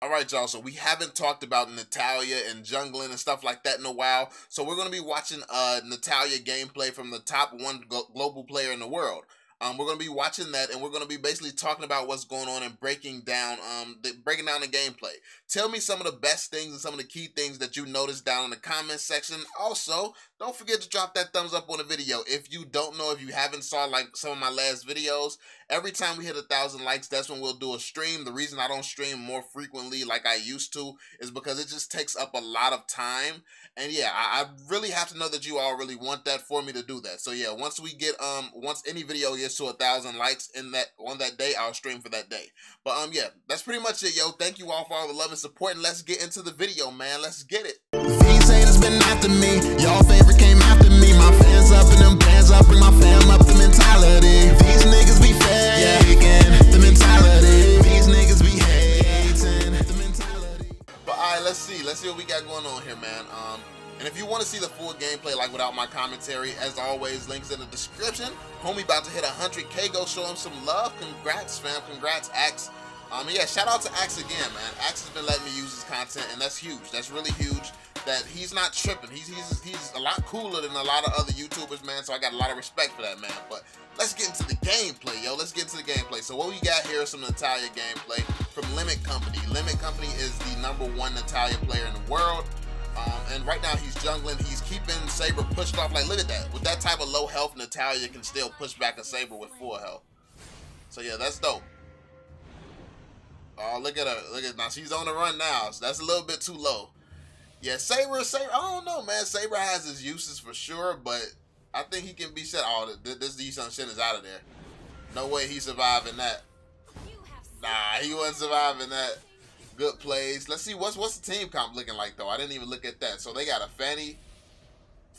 All right, y'all. So we haven't talked about Natalia and jungling and stuff like that in a while. So we're going to be watching Natalia gameplay from the top one global player in the world. We're going to be watching that, and we're going to be basically talking about what's going on and breaking down the gameplay. Tell me some of the best things and some of the key things that you noticed down in the comments section. Also, don't forget to drop that thumbs up on the video. If you don't know, if you haven't saw like some of my last videos, every time we hit 1,000 likes, that's when we'll do a stream. The reason I don't stream more frequently like I used to is because it just takes up a lot of time. And yeah, I really have to know that you all really want that for me to do that. So yeah, once we get once any video gets to 1,000 likes on that day, I'll stream for that day. But yeah, that's pretty much it, yo. Thank you all for all the love and support, and let's get into the video, man. Let's get it. These haters been after me. Y'all favorite came after me. My fans up and them bands up. Bring my fam up. The mentality. These niggas be faking. The mentality. These niggas be hating. The mentality. But alright, let's see what we got going on here, man. And if you want to see the full gameplay, like without my commentary, as always, links in the description. Homie about to hit 100K. Go show him some love. Congrats, fam. Congrats, Axe. Yeah, shout out to Axe again, man. Axe has been letting me use his content, and that's huge. That's really huge. That he's not tripping. He's a lot cooler than a lot of other YouTubers, man. So I got a lot of respect for that, man. But let's get into the gameplay, yo. Let's get into the gameplay. So what we got here is some Natalia gameplay from Limit.Company. Limit.Company is the #1 Natalia player in the world. And right now he's jungling. He's keeping Saber pushed off. Like, look at that. With that type of low health, Natalia can still push back a Saber with full health. So yeah, that's dope. Oh, look at her. Look at now. She's on the run now. So that's a little bit too low. Yeah, Saber. I don't know, man. Saber has his uses for sure, but I think he can be set. Oh, this Yi-Sun Shin is out of there. No way he's surviving that. Nah, he wasn't surviving that. Good plays. Let's see what's the team comp looking like though. I didn't even look at that. So they got a Fanny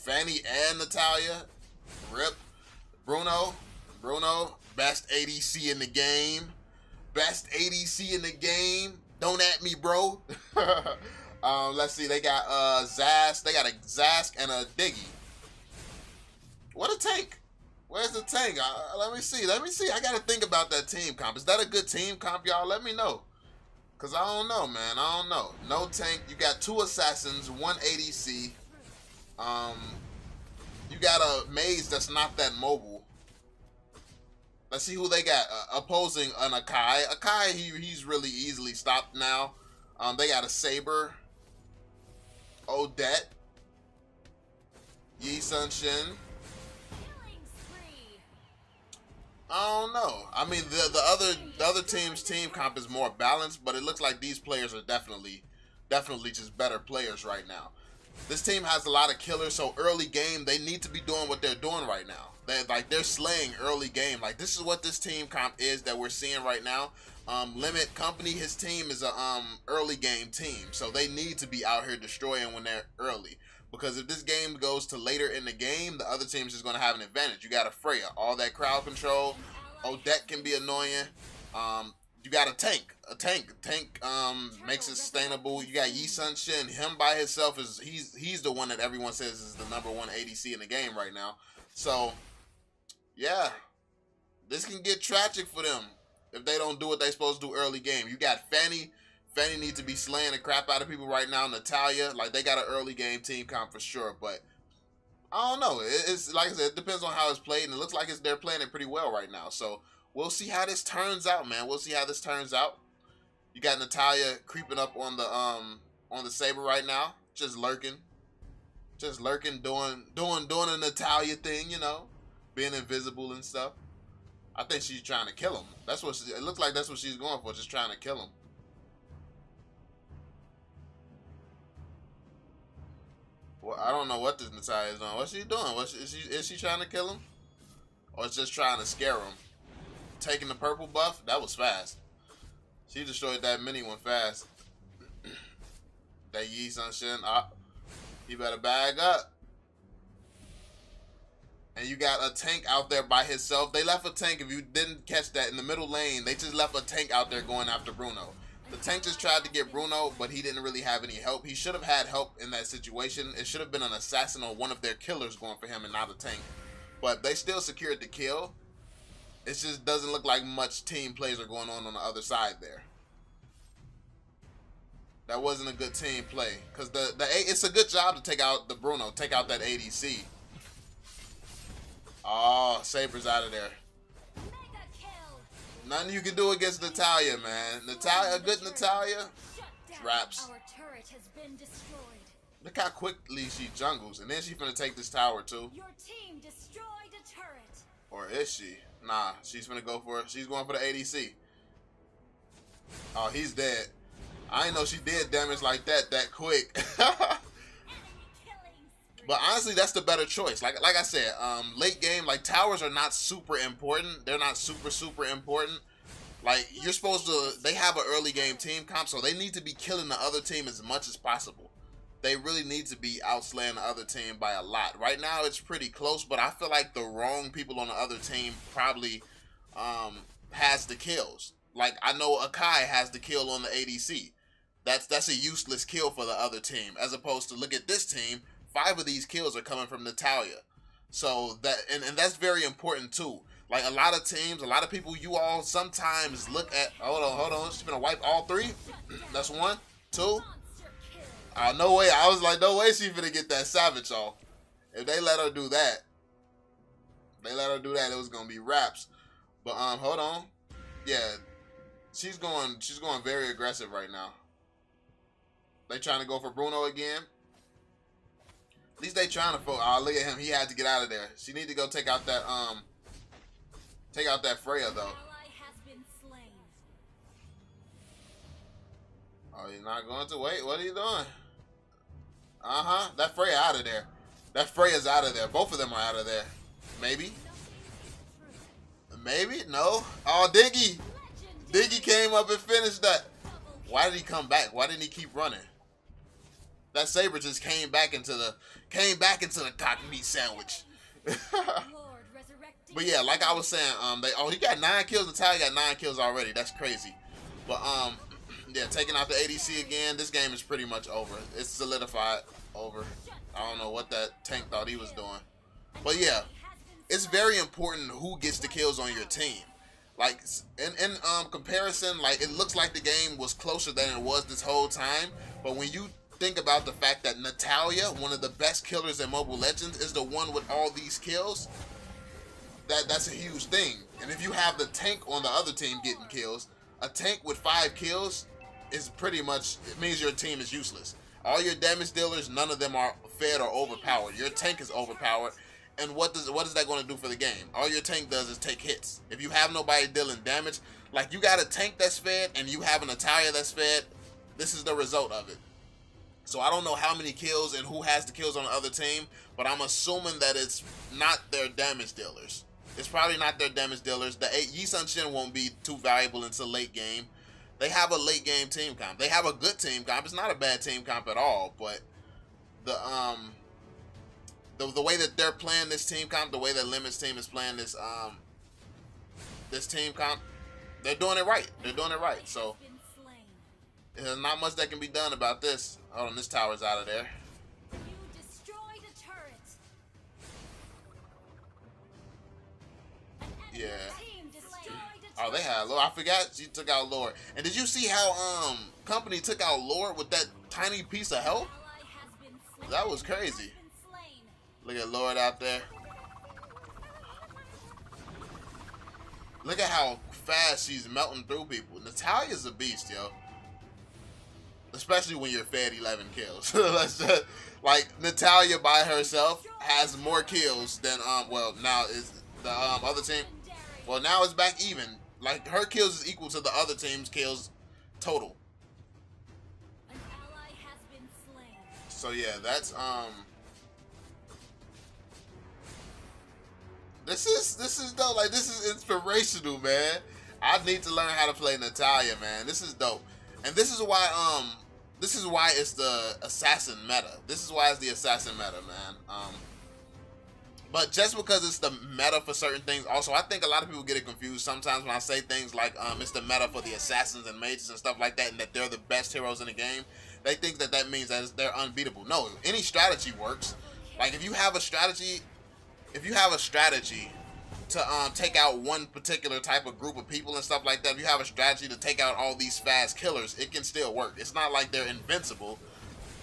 and Natalia. Rip. Bruno, best ADC in the game. Best ADC in the game. Don't at me, bro. Let's see. They got Zast. They got a Zask and a Diggy. What a tank. Where's the tank? Let me see. I gotta think about that team comp. Is that a good team comp, y'all? Let me know. Cause I don't know, man. I don't know. No tank. You got 2 assassins, 1 ADC. You got a Maze that's not that mobile. Let's see who they got opposing an Akai. Akai, he's really easily stopped now. They got a Saber, Odette, Yi-Sun Shin. I don't know. I mean, the other team's team comp is more balanced, but it looks like these players are definitely just better players right now. This team has a lot of killers, so early game they need to be doing what they're doing right now. They're slaying early game. Like, this is what this team comp is that we're seeing right now. Limit.Company, his team is a early game team, so they need to be out here destroying when they're early. Because if this game goes to later in the game, the other team's just going to have an advantage. You got a Freya, all that crowd control. Odette can be annoying. You got a tank. Tank makes it sustainable. You got Yi-Sun Shin. Him by himself he's the one that everyone says is the #1 ADC in the game right now. So yeah, this can get tragic for them if they don't do what they're supposed to do early game. You got Fanny. Fanny needs to be slaying the crap out of people right now. Natalia, like, they got an early game team comp for sure, but I don't know. It's like I said, it depends on how it's played, and it looks like they're playing it pretty well right now. So we'll see how this turns out, man. We'll see how this turns out. You got Natalia creeping up on the Saber right now, just lurking, doing a Natalia thing, you know, being invisible and stuff. I think she's trying to kill him. That's what it looks like. That's what she's going for, just trying to kill him. Well, I don't know what this Natalia is doing. What's she doing? Is she trying to kill him? Or is just trying to scare him? Taking the purple buff? That was fast. She destroyed that mini one fast. That Yi-Sun Shin. You better bag up. And you got a tank out there by himself. They left a tank, if you didn't catch that, in the middle lane. They just left a tank out there going after Bruno. The tank just tried to get Bruno, but he didn't really have any help. He should have had help in that situation. It should have been an assassin or one of their killers going for him and not a tank. But they still secured the kill. It just doesn't look like much team plays are going on the other side there. That wasn't a good team play. Because it's a good job to take out the Bruno. Take out that ADC. Oh, Saber's out of there. Nothing you can do against Natalia, man. Natalia, a good Natalia. Raps. Look how quickly she jungles. And then she's gonna take this tower too. Your team destroyed a turret. Or is she? Nah, she's gonna go for it. She's going for the ADC. Oh, he's dead. I didn't know she did damage like that quick. But honestly, that's the better choice. Like I said, late game, like towers are not super important. They're not super important. Like you're supposed to, they have an early game team comp, so they need to be killing the other team as much as possible. They really need to be outslaying the other team by a lot. Right now, it's pretty close, but I feel like the wrong people on the other team probably has the kills. Like I know Akai has the kill on the ADC. That's a useless kill for the other team. As opposed to look at this team. 5 of these kills are coming from Natalia. So that and that's very important too. Like a lot of teams, a lot of people, you all sometimes look at hold on, she's gonna wipe all 3. That's 1, 2. No way. I was like, no way she's gonna get that savage off. If they let her do that, it was gonna be raps. But hold on. Yeah. She's going very aggressive right now. They trying to go for Bruno again. At least they trying to focus. Oh, look at him. He had to get out of there. She need to go take out that Freya though. Oh, you're not going to wait. What are you doing? That Freya out of there. That Freya's out of there. Both of them are out of there. Maybe. Maybe? No. Oh, Diggy. Diggy came up and finished that. Why did he come back? Why didn't he keep running? That Saber just came back into the cock meat sandwich. But yeah, like I was saying, he got 9 kills. Natalia got 9 kills already. That's crazy. But yeah, taking out the ADC again. This game is pretty much over. It's solidified over. I don't know what that tank thought he was doing. But yeah, it's very important who gets the kills on your team. Like in comparison, like it looks like the game was closer than it was this whole time. But when you think about the fact that Natalia, one of the best killers in Mobile Legends, is the one with all these kills, that's a huge thing. And if you have the tank on the other team getting kills, a tank with 5 kills is pretty much, it means your team is useless. All your damage dealers, none of them are fed or overpowered. Your tank is overpowered. And what is that going to do for the game? All your tank does is take hits. If you have nobody dealing damage, like you got a tank that's fed and you have an Natalia that's fed, this is the result of it. So I don't know how many kills and who has the kills on the other team, but I'm assuming that it's not their damage dealers. It's probably not their damage dealers. The Yi Sun Shin won't be too valuable until late game. They have a late game team comp. They have a good team comp. It's not a bad team comp at all, but the way that they're playing this team comp, the way that Limit's team is playing this team comp, they're doing it right. They're doing it right. So there's not much that can be done about this. Hold on, this tower's out of there. You destroyed a turret. Yeah. Oh, they had Lord. I forgot she took out Lord. And did you see how Company took out Lord with that tiny piece of health? That was crazy. Look at Lord out there. Look at how fast she's melting through people. Natalia's a beast, yo. Especially when you're fed 11 kills. Like Natalia by herself has more kills than well, now is the other team. Well, now it's back even. Like her kills is equal to the other team's kills total. An ally has been slain. So yeah, that's This is dope. Like this is inspirational, man. I need to learn how to play Natalia, man. This is dope. And this is why it's the assassin meta. This is why it's the assassin meta, man. But just because it's the meta for certain things, also I think a lot of people get it confused sometimes when I say things like it's the meta for the assassins and mages and stuff like that, and that they're the best heroes in the game. They think that means that they're unbeatable. No, any strategy works. Like if you have a strategy take out one particular type of group of people and stuff like that. If you have a strategy to take out all these fast killers, it can still work. It's not like they're invincible.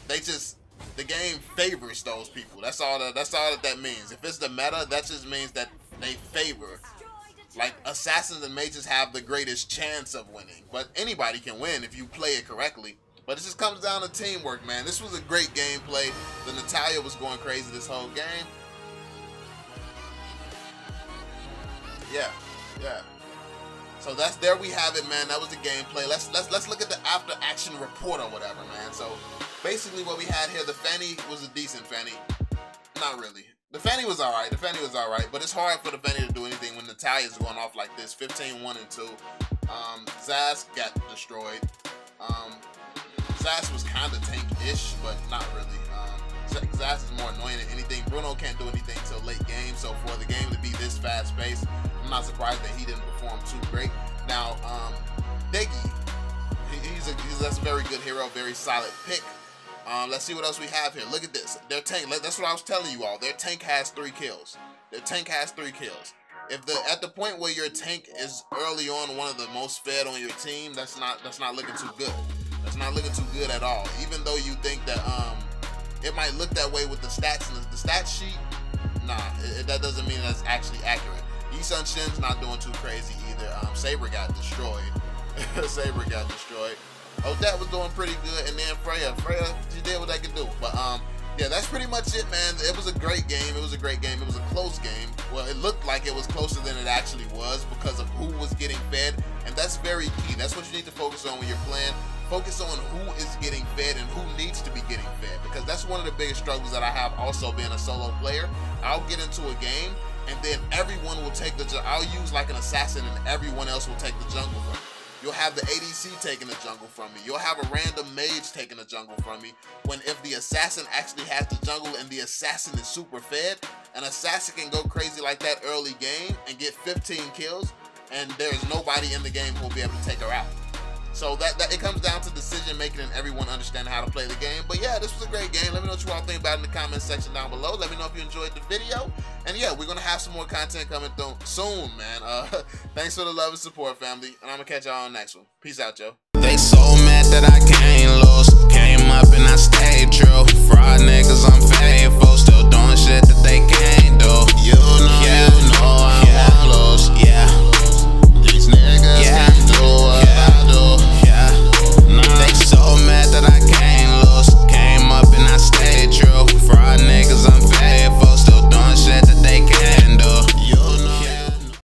The game favors those people. That's all that means. If it's the meta, that just means that they favor. Like, assassins and mages have the greatest chance of winning, but anybody can win if you play it correctly. But it just comes down to teamwork, man. This was a great gameplay. The Natalia was going crazy this whole game. Yeah. So there we have it, man. That was the gameplay. Let's look at the after action report or whatever, man. So basically what we had here, the Fanny was a decent Fanny. Not really. The Fanny was alright. But it's hard for the Fanny to do anything when Natalia's going off like this. 15, 1 and 2. Zaz got destroyed. Zaz was kind of tank-ish, but not really. Zaz is more annoying than anything. Bruno can't do anything till late game, so for the game to be this fast-paced, I'm not surprised that he didn't perform too great. Now, Diggy, that's a very good hero, very solid pick. Let's see what else we have here. Look at this. Their tank, that's what I was telling you all. Their tank has 3 kills. If at the point where your tank is early on one of the most fed on your team, that's not looking too good. That's not looking too good at all. Even though you think that it might look that way with the stats and the stat sheet, nah, that doesn't mean that's actually accurate. Yisun Shin's not doing too crazy either. Saber got destroyed. Odette was doing pretty good, and then Freya, she did what they could do. But yeah, that's pretty much it, man. It was a great game. It was a close game. Well, it looked like it was closer than it actually was because of who was getting fed, and that's very key. That's what you need to focus on when you're playing. Focus on who is getting fed and who needs to be getting fed, because that's one of the biggest struggles that I have also being a solo player. I'll get into a game and then everyone will take I'll use like an assassin and everyone else will take the jungle from me. You'll have the ADC taking the jungle from me. You'll have a random mage taking the jungle from me. When if the assassin actually has the jungle and the assassin is super fed, an assassin can go crazy like that early game and get 15 kills, and there's nobody in the game who will be able to take her out. So that it comes down to decision making and everyone understanding how to play the game. But yeah, this was a great game. Let me know what you all think about it in the comment section down below. Let me know if you enjoyed the video. And yeah, we're gonna have some more content coming through soon, man. Thanks for the love and support, family. And I'm gonna catch y'all on the next one. Peace out, Joe. They so mad that I can't lose. Came up and I stayed true. Fraud